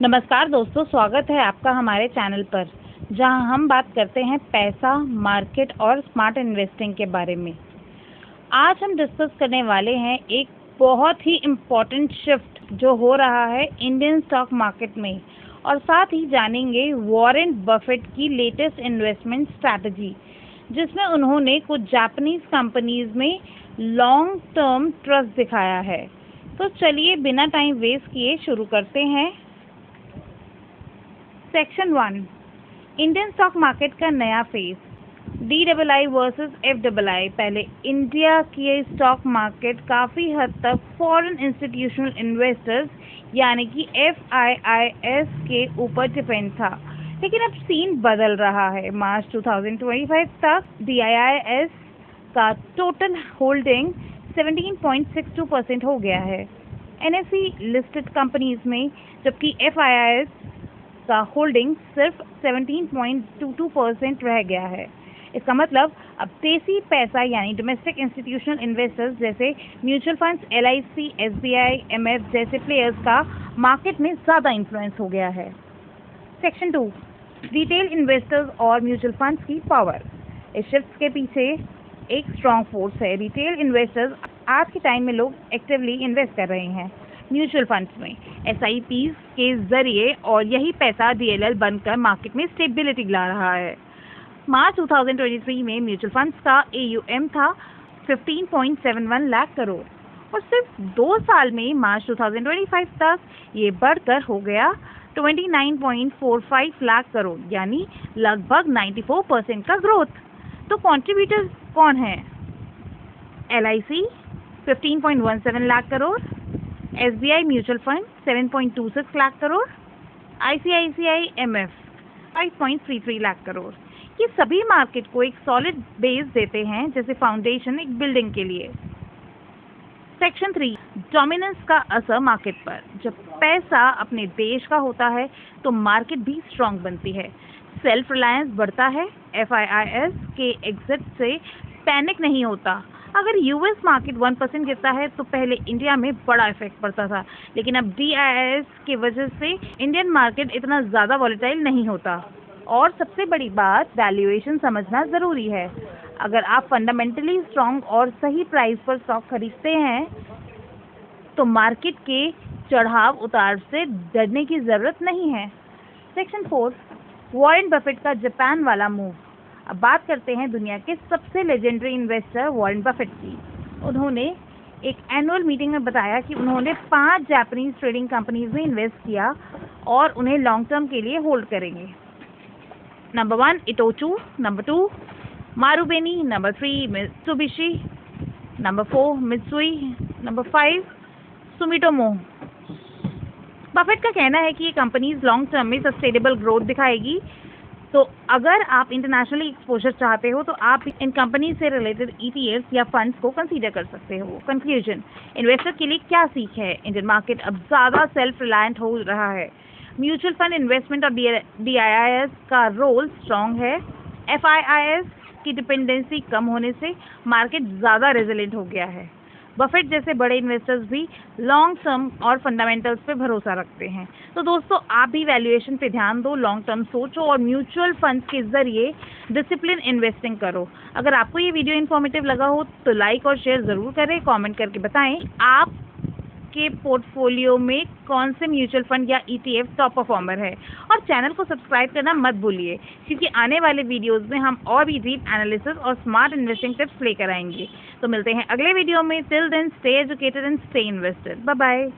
नमस्कार दोस्तों, स्वागत है आपका हमारे चैनल पर, जहां हम बात करते हैं पैसा, मार्केट और स्मार्ट इन्वेस्टिंग के बारे में। आज हम डिस्कस करने वाले हैं एक बहुत ही इम्पोर्टेंट शिफ्ट जो हो रहा है इंडियन स्टॉक मार्केट में, और साथ ही जानेंगे वॉरेन बफेट की लेटेस्ट इन्वेस्टमेंट स्ट्रैटेजी, जिसमें उन्होंने कुछ जापानीज कंपनीज में लॉन्ग टर्म ट्रस्ट दिखाया है। तो चलिए बिना टाइम वेस्ट किए शुरू करते हैं। सेक्शन 1, इंडियन स्टॉक मार्केट का नया फेज, DII वर्सेस FII। पहले इंडिया की स्टॉक मार्केट काफ़ी हद तक फॉरेन इंस्टीट्यूशनल इन्वेस्टर्स यानी कि FIIs के ऊपर डिपेंड था, लेकिन अब सीन बदल रहा है। मार्च 2025 तक DIIs का टोटल होल्डिंग 17.62% हो गया है NSE लिस्टेड कंपनीज में, जबकि FIIs का होल्डिंग सिर्फ 17.22% रह गया है। इसका मतलब अब देसी पैसा यानी डोमेस्टिक इंस्टीट्यूशनल इन्वेस्टर्स जैसे mutual funds, LIC, SBI, MF जैसे प्लेयर्स का मार्केट में ज़्यादा इन्फ्लुएंस हो गया है। सेक्शन 2, रिटेल इन्वेस्टर्स और म्यूचुअल फंड्स की पावर। इस शिफ्ट के पीछे एक स्ट्रॉन्ग फोर्स है। रिटेल इन्वेस्टर्स आज के टाइम में लोग एक्टिवली इन्वेस्ट कर रहे हैं म्यूचुअल फंड्स में SIPs के जरिए, और यही पैसा DLL बनकर मार्केट में स्टेबिलिटी ला रहा है। मार्च 2023 में म्यूचुअल फंड्स का AUM था 15.71 लाख करोड़, और सिर्फ 2 साल में मार्च 2025 तक ये बढ़कर हो गया 29.45 लाख करोड़, यानी लगभग 94% का ग्रोथ। तो कंट्रीब्यूटर कौन है? LIC 15.17 lakh crore, SBI mutual fund 7.26 lakh crore, ICICI MF 5.33 lakh crore. ये सभी मार्केट को एक सॉलिड बेस देते हैं, जैसे फाउंडेशन एक बिल्डिंग के लिए। सेक्शन 3, डोमिनेंस का असर मार्केट पर। जब पैसा अपने देश का होता है तो मार्केट भी स्ट्रांग बनती है, सेल्फ रिलायंस बढ़ता है, FIIs के एग्जिट से पैनिक नहीं होता। अगर US मार्केट 1% गिरता है तो पहले इंडिया में बड़ा इफेक्ट पड़ता था, लेकिन अब DIIs की वजह से इंडियन मार्केट इतना ज़्यादा वॉलेटाइल नहीं होता। और सबसे बड़ी बात, वैल्यूएशन समझना ज़रूरी है। अगर आप फंडामेंटली स्ट्रांग और सही प्राइस पर स्टॉक खरीदते हैं तो मार्केट के चढ़ाव उतार से डरने की ज़रूरत नहीं है। सेक्शन 4, वॉरेन बफेट का जापान वाला मूव। अब बात करते हैं दुनिया के सबसे लेजेंडरी इन्वेस्टर वॉरेन बफेट की। उन्होंने एक एनुअल मीटिंग में बताया कि उन्होंने 5 जापानीज ट्रेडिंग कंपनीज में इन्वेस्ट किया और उन्हें लॉन्ग टर्म के लिए होल्ड करेंगे। Number 1 Itochu, number 2 Marubeni, number 3 Mitsubishi, number 4 Mitsui, number 5 Sumitomo. Buffett का कहना है कि ये कंपनीज लॉन्ग टर्म में सस्टेनेबल ग्रोथ दिखाएगी। तो अगर आप इंटरनेशनली एक्सपोजर चाहते हो तो आप इन कंपनी से रिलेटेड ETFs या फंड्स को कंसीडर कर सकते हो। कंक्लूजन, इन्वेस्टर के लिए क्या सीख है? इंडियन मार्केट अब ज़्यादा सेल्फ रिलायंट हो रहा है। म्यूचुअल फंड इन्वेस्टमेंट और DIIs का रोल स्ट्रॉन्ग है। FIIs की डिपेंडेंसी कम होने से मार्केट ज़्यादा रेजिलेंट हो गया है। बफेट जैसे बड़े इन्वेस्टर्स भी लॉन्ग टर्म और फंडामेंटल्स पे भरोसा रखते हैं। तो दोस्तों, आप भी वैल्यूएशन पे ध्यान दो, लॉन्ग टर्म सोचो और म्यूचुअल फंड्स के जरिए डिसिप्लिन इन्वेस्टिंग करो। अगर आपको ये वीडियो इन्फॉर्मेटिव लगा हो तो लाइक और शेयर ज़रूर करें। कमेंट करके बताएं आपके पोर्टफोलियो में कौन से म्यूचुअल फंड या ETF टॉप परफॉर्मर है, और चैनल को सब्सक्राइब करना मत भूलिए, क्योंकि आने वाले वीडियोस में हम और भी डीप एनालिसिस और स्मार्ट इन्वेस्टिंग टिप्स लेकर आएंगे। तो मिलते हैं अगले वीडियो में। Till then, stay educated and stay invested. Bye bye.